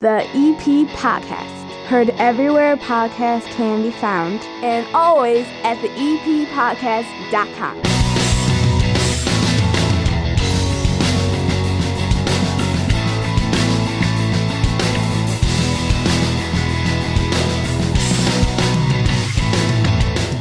The EP Podcast. Heard everywhere podcasts can be found, and always at theeppodcast.com.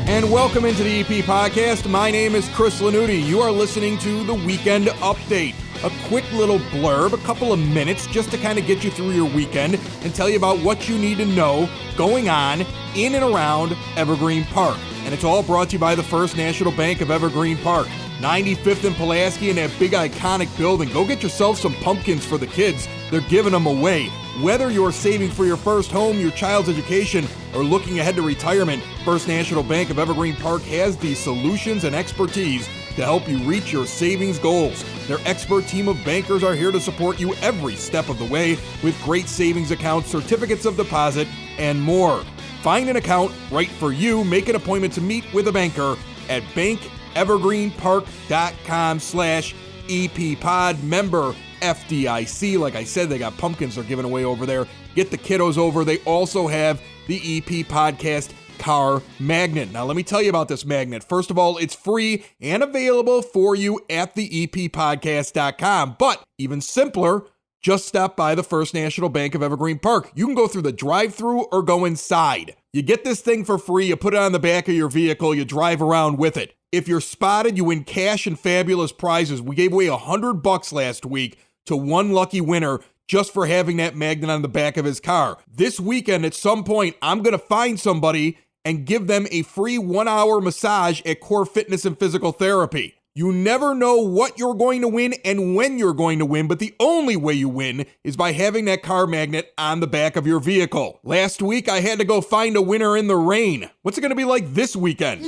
And welcome into the EP Podcast. My name is Chris Lanuti. You are listening to the Weekend Update. A quick little blurb, a couple of minutes just to kind of get you through your weekend and tell you about what you need to know going on in and around Evergreen Park. And it's all brought to you by the First National Bank of Evergreen Park. 95th and Pulaski in that big iconic building. Go get yourself some pumpkins for the kids. They're giving them away. Whether you're saving for your first home, your child's education, or looking ahead to retirement, First National Bank of Evergreen Park has the solutions and expertise to help you reach your savings goals. Their expert team of bankers are here to support you every step of the way with great savings accounts, certificates of deposit, and more. Find an account right for you. Make an appointment to meet with a banker at bankevergreenpark.com/EPPod. Member FDIC. Like I said, they got pumpkins they're giving away over there. Get the kiddos over. They also have the EP Podcast car magnet. Now, let me tell you about this magnet. First of all, it's free and available for you at theeppodcast.com. But even simpler, just stop by the First National Bank of Evergreen Park. You can go through the drive-thru or go inside. You get this thing for free. You put it on the back of your vehicle. You drive around with it. If you're spotted, you win cash and fabulous prizes. We gave away $100 last week to one lucky winner just for having that magnet on the back of his car. This weekend, at some point, I'm going to find somebody and give them a free 1-hour massage at Core Fitness and Physical Therapy. You never know what you're going to win and when you're going to win, but the only way you win is by having that car magnet on the back of your vehicle. Last week, I had to go find a winner in the rain. What's it going to be like this weekend?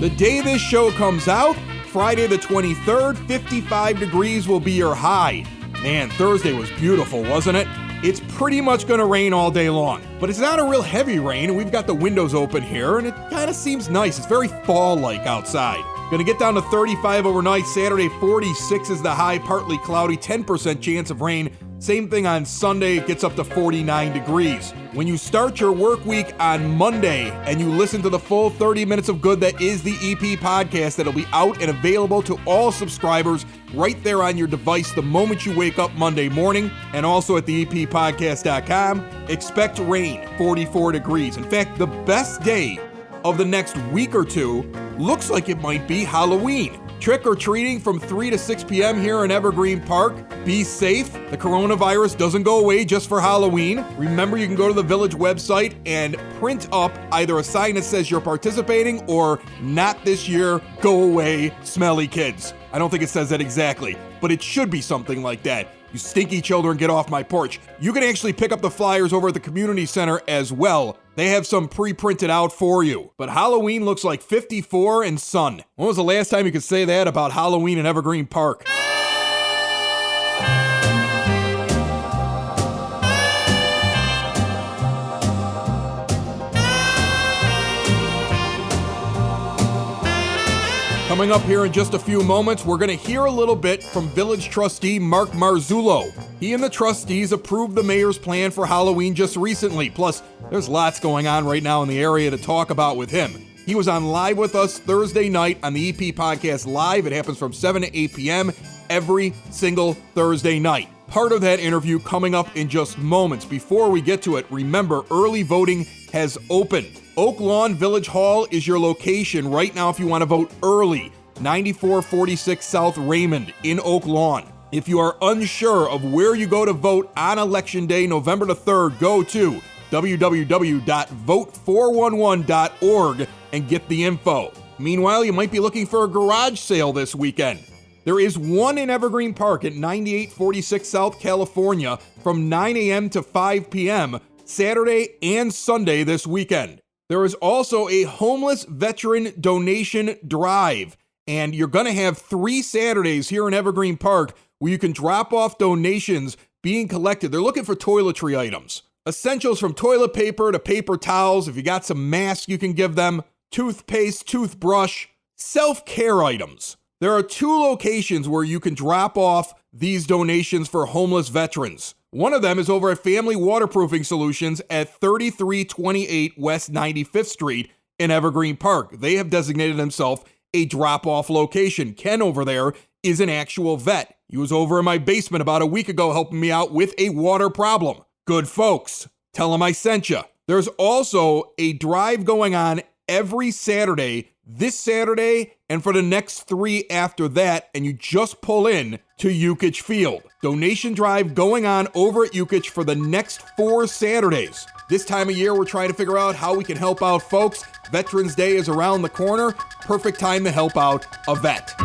The day this show comes out, Friday the 23rd, 55 degrees will be your high. Man, Thursday was beautiful, wasn't it? It's pretty much going to rain all day long, but it's not a real heavy rain, and we've got the windows open here, and it kind of seems nice. It's very fall-like outside. Going to get down to 35 overnight. Saturday, 46 is the high, partly cloudy, 10% chance of rain. Same thing on Sunday, it gets up to 49 degrees. When you start your work week on Monday and you listen to the full 30 minutes of good that is the EP Podcast, that'll be out and available to all subscribers right there on your device the moment you wake up Monday morning, and also at theeppodcast.com. Expect rain, 44 degrees. In fact, the best day of the next week or two looks like it might be Halloween. Trick-or-treating from 3 to 6 p.m. here in Evergreen Park. Be safe. The coronavirus doesn't go away just for Halloween. Remember, you can go to the Village website and print up either a sign that says you're participating or "Not this year, go away, smelly kids." I don't think it says that exactly, but it should be something like that. You stinky children, get off my porch. You can actually pick up the flyers over at the community center as well. They have some pre-printed out for you. But Halloween looks like 54 and sun. When was the last time you could say that about Halloween in Evergreen Park? Coming up here in just a few moments, we're going to hear a little bit from Village Trustee Mark Marzullo. He and the trustees approved the mayor's plan for Halloween just recently. Plus, there's lots going on right now in the area to talk about with him. He was on live with us Thursday night on the EP Podcast Live. It happens from 7 to 8 p.m. every single Thursday night. Part of that interview coming up in just moments. Before we get to it, remember, early voting has opened. Oak Lawn Village Hall is your location right now if you want to vote early. 9446 South Raymond in Oak Lawn. If you are unsure of where you go to vote on Election Day, November the 3rd, go to www.vote411.org and get the info. Meanwhile, you might be looking for a garage sale this weekend. There is one in Evergreen Park at 9846 South California from 9 a.m. to 5 p.m. Saturday and Sunday this weekend. There is also a homeless veteran donation drive, and you're going to have 3 Saturdays here in Evergreen Park where you can drop off donations being collected. They're looking for toiletry items. Essentials from toilet paper to paper towels. If you got some masks, you can give them. Toothpaste, toothbrush, self-care items. There are 2 locations where you can drop off these donations for homeless veterans. One of them is over at Family Waterproofing Solutions at 3328 West 95th Street in Evergreen Park. They have designated themselves a drop-off location. Ken over there is an actual vet. He was over in my basement about a week ago helping me out with a water problem. Good folks. Tell him I sent you. There's also a drive going on every Saturday, this Saturday, and for the next 3 after that, and you just pull in to Yukich Field. Donation drive going on over at Yukich for the next 4 Saturdays. This time of year, we're trying to figure out how we can help out folks. Veterans Day is around the corner. Perfect time to help out a vet.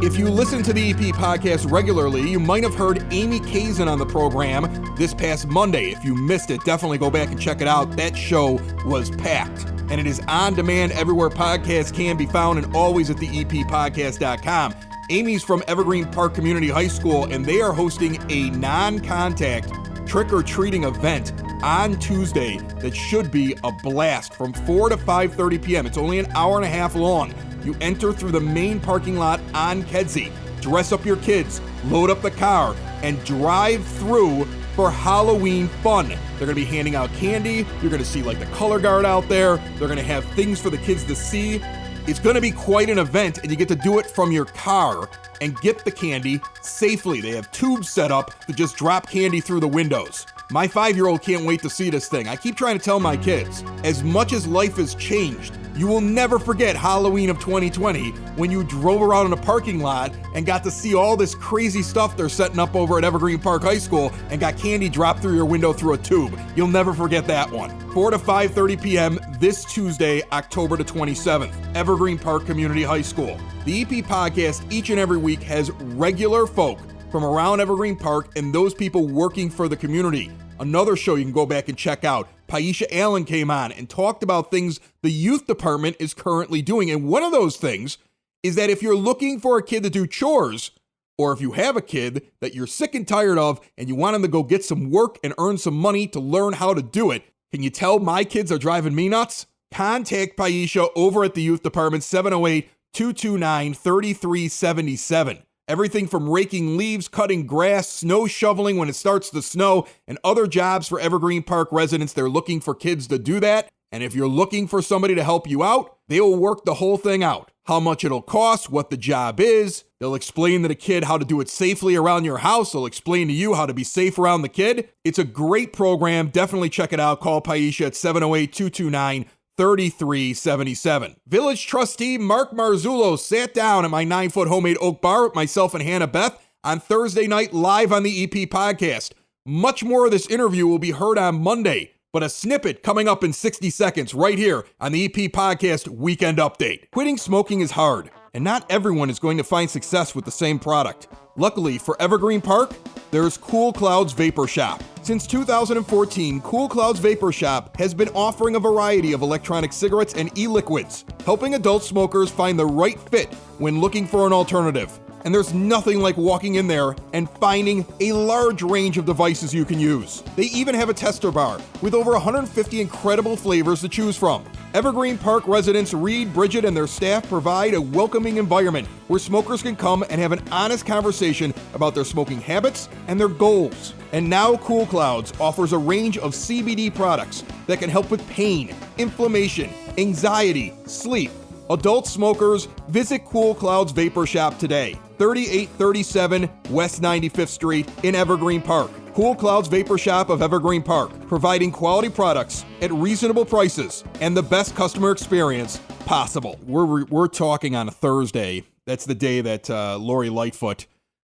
If you listen to the EP podcast regularly, you might have heard Amy Kazin on the program this past Monday. If you missed it, definitely go back and check it out. That show was packed. And it is on demand everywhere podcasts can be found and always at the eppodcast.com. Amy's from Evergreen Park Community High School, and they are hosting a non-contact trick-or-treating event on Tuesday that should be a blast from 4 to 5:30 p.m. It's only an hour and a half long. You enter through the main parking lot on Kedzie, dress up your kids, load up the car, and drive through for Halloween fun. They're going to be handing out candy. You're going to see like the color guard out there. They're going to have things for the kids to see. It's going to be quite an event, and you get to do it from your car and get the candy safely. They have tubes set up to just drop candy through the windows. My 5-year-old can't wait to see this thing. I keep trying to tell my kids, as much as life has changed, you will never forget Halloween of 2020 when you drove around in a parking lot and got to see all this crazy stuff they're setting up over at Evergreen Park High School and got candy dropped through your window through a tube. You'll never forget that one. 4 to 5:30 p.m. this Tuesday, October the 27th, Evergreen Park Community High School. The EP podcast each and every week has regular folk from around Evergreen Park and those people working for the community. Another show you can go back and check out. Paisha Allen came on and talked about things the youth department is currently doing. And one of those things is that if you're looking for a kid to do chores, or if you have a kid that you're sick and tired of and you want him to go get some work and earn some money to learn how to do it, can you tell my kids are driving me nuts? Contact Paisha over at the youth department, 708-229-3377. Everything from raking leaves, cutting grass, snow shoveling when it starts to snow, and other jobs for Evergreen Park residents. They're looking for kids to do that. And if you're looking for somebody to help you out, they will work the whole thing out. How much it'll cost, what the job is. They'll explain to the kid how to do it safely around your house. They'll explain to you how to be safe around the kid. It's a great program. Definitely check it out. Call Paisha at 708-229-3377. Village trustee Mark Marzullo sat down at my 9-foot homemade oak bar with myself and Hannah Beth on Thursday night live on the EP podcast. Much more of this interview will be heard on Monday, but a snippet coming up in 60 seconds right here on the EP podcast Weekend Update. Quitting smoking is hard, and not everyone is going to find success with the same product. Luckily for Evergreen Park, there's Cool Clouds Vapor Shop. Since 2014, Cool Clouds Vapor Shop has been offering a variety of electronic cigarettes and e-liquids, helping adult smokers find the right fit when looking for an alternative. And there's nothing like walking in there and finding a large range of devices you can use. They even have a tester bar with over 150 incredible flavors to choose from. Evergreen Park residents Reed, Bridget, and their staff provide a welcoming environment where smokers can come and have an honest conversation about their smoking habits and their goals. And now Cool Clouds offers a range of CBD products that can help with pain, inflammation, anxiety, sleep. Adult smokers, visit Cool Clouds Vapor Shop today, 3837 West 95th Street in Evergreen Park. Cool Clouds Vapor Shop of Evergreen Park, providing quality products at reasonable prices and the best customer experience possible. We're talking on a Thursday. That's the day that Lori Lightfoot,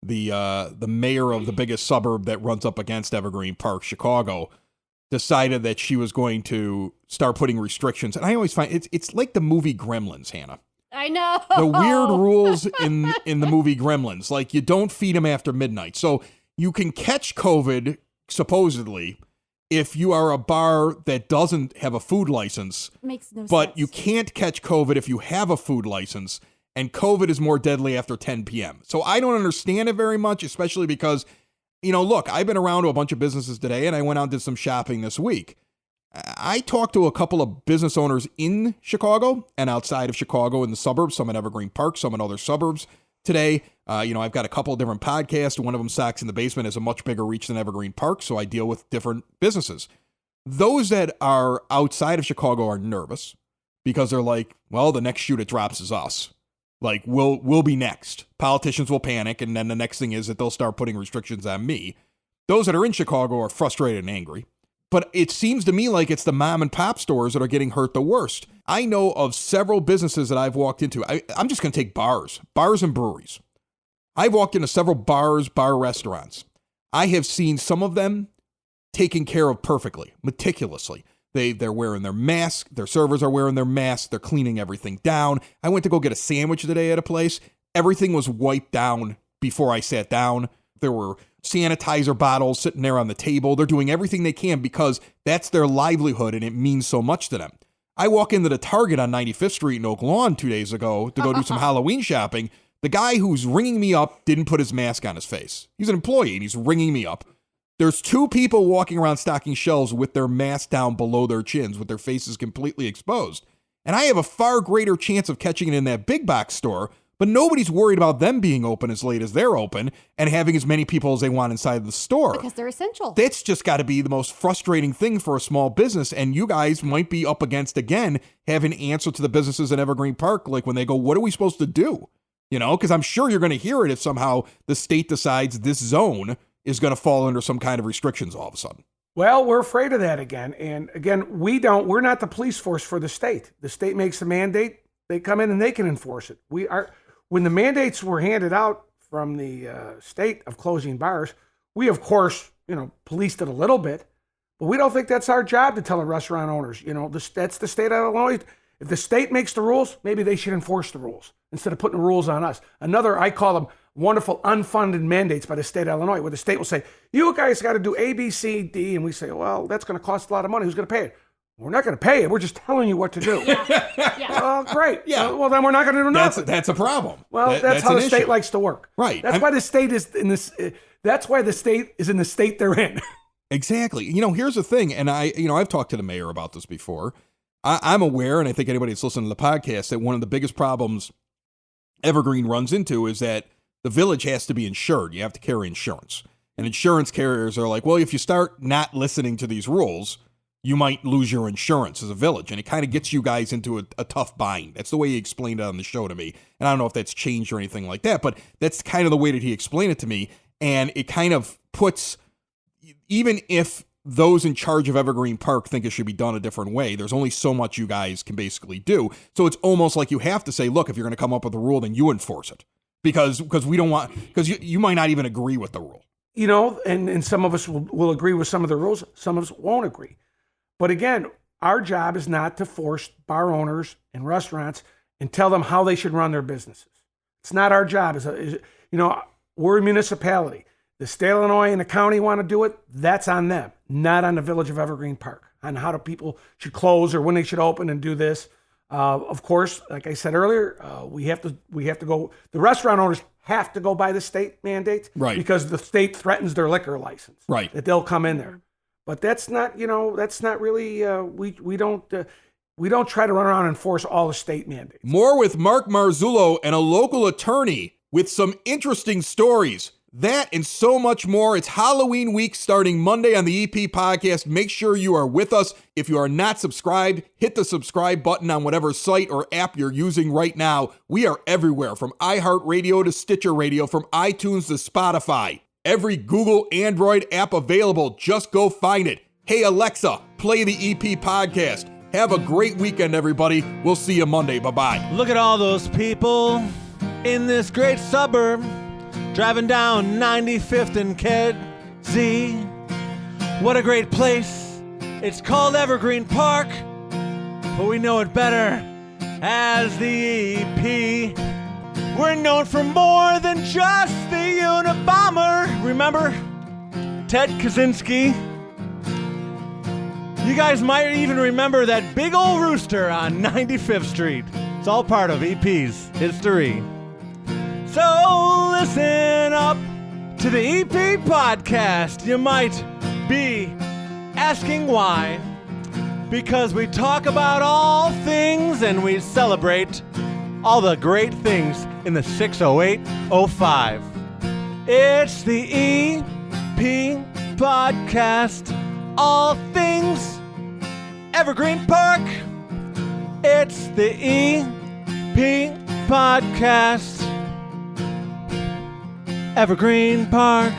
the mayor of the biggest suburb that runs up against Evergreen Park, Chicago, decided that she was going to start putting restrictions. And I always find it's like the movie Gremlins, Hannah. I know. The weird rules in the movie Gremlins, like you don't feed them after midnight. So you can catch COVID, supposedly, if you are a bar that doesn't have a food license, Makes no sense. but you can't catch COVID if you have a food license, and COVID is more deadly after 10 p.m. So I don't understand it very much, especially because, look, I've been around to a bunch of businesses today, and I went out and did some shopping this week. I talked to a couple of business owners in Chicago and outside of Chicago in the suburbs, some in Evergreen Park, some in other suburbs today. I've got a couple of different podcasts. One of them, Socks in the Basement, has a much bigger reach than Evergreen Park, so I deal with different businesses. Those that are outside of Chicago are nervous because they're like, well, the next shoe that drops is us. Like, we'll be next. Politicians will panic, and then the next thing is that they'll start putting restrictions on me. Those that are in Chicago are frustrated and angry. But it seems to me like it's the mom and pop stores that are getting hurt the worst. I know of several businesses that I've walked into. I'm just going to take bars and breweries. I've walked into several bar restaurants. I have seen some of them taken care of perfectly, meticulously. They're wearing their mask. Their servers are wearing their masks. They're cleaning everything down. I went to go get a sandwich today at a place. Everything was wiped down before I sat down. There were sanitizer bottles sitting there on the table. They're doing everything they can because that's their livelihood and it means so much to them. I walk into the Target on 95th Street in Oak Lawn 2 days ago to go do some Halloween shopping. The guy who's ringing me up didn't put his mask on his face. He's an employee and he's ringing me up. There's 2 people walking around stocking shelves with their mask down below their chins with their faces completely exposed. And I have a far greater chance of catching it in that big box store, but nobody's worried about them being open as late as they're open and having as many people as they want inside the store. Because they're essential. That's just got to be the most frustrating thing for a small business. And you guys might be up against, again, having an answer to the businesses in Evergreen Park. Like when they go, what are we supposed to do? Because I'm sure you're going to hear it if somehow the state decides this zone is going to fall under some kind of restrictions all of a sudden. Well, we're afraid of that again. And again, we're not the police force for the state. The state makes the mandate. They come in and they can enforce it. When the mandates were handed out from the state of closing bars, we, of course, policed it a little bit, but we don't think that's our job to tell the restaurant owners, that's the state of Illinois. If the state makes the rules, maybe they should enforce the rules instead of putting the rules on us. Another, I call them wonderful unfunded mandates by the state of Illinois, where the state will say, you guys got to do A, B, C, D. And we say, well, that's going to cost a lot of money. Who's going to pay it? We're not going to pay it. We're just telling you what to do. Yeah. Great. Yeah. Well, then we're not going to do nothing. That's a problem. Well, that's how the state likes to work. Right. That's why the state is in this. That's why the state is in the state they're in. Exactly. Here's the thing, and I've talked to the mayor about this before. I'm aware, and I think anybody that's listening to the podcast, that one of the biggest problems Evergreen runs into is that the village has to be insured. You have to carry insurance. And insurance carriers are like, well, if you start not listening to these rules, you might lose your insurance as a village. And it kind of gets you guys into a tough bind. That's the way he explained it on the show to me. And I don't know if that's changed or anything like that, but that's kind of the way that he explained it to me. And it kind of puts, even if those in charge of Evergreen Park think it should be done a different way, there's only so much you guys can basically do. So it's almost like you have to say, look, if you're going to come up with a rule, then you enforce it. Because we don't want, because you might not even agree with the rule. And some of us will agree with some of the rules, some of us won't agree. But again, our job is not to force bar owners and restaurants and tell them how they should run their businesses. It's not our job. We're a municipality. The state of Illinois and the county want to do it. That's on them, not on the village of Evergreen Park, on how the people should close or when they should open and do this. Of course, like I said earlier, we have to go. The restaurant owners have to go by the state mandates, right? Because the state threatens their liquor license, right? That they'll come in there. But that's not really. We don't try to run around and enforce all the state mandates. More with Mark Marzullo and a local attorney with some interesting stories. That and so much more. It's Halloween week starting Monday on the EP podcast. Make sure you are with us. If you are not subscribed, hit the subscribe button on whatever site or app you're using right now. We are everywhere, from iHeartRadio to Stitcher Radio, from iTunes to Spotify. Every Google Android app available. Just go find it. Hey, Alexa, play the EP podcast. Have a great weekend, everybody. We'll see you Monday. Bye-bye. Look at all those people in this great suburb, driving down 95th and Kedzie. What a great place. It's called Evergreen Park, but we know it better as the EP. We're known for more than just the Unabomber. Remember Ted Kaczynski? You guys might even remember that big old rooster on 95th Street. It's all part of EP's history. So listen up to the EP podcast. You might be asking why. Because we talk about all things and we celebrate all the great things in the 60805. It's the EP podcast. All things Evergreen Park. It's the EP podcast. Evergreen Park.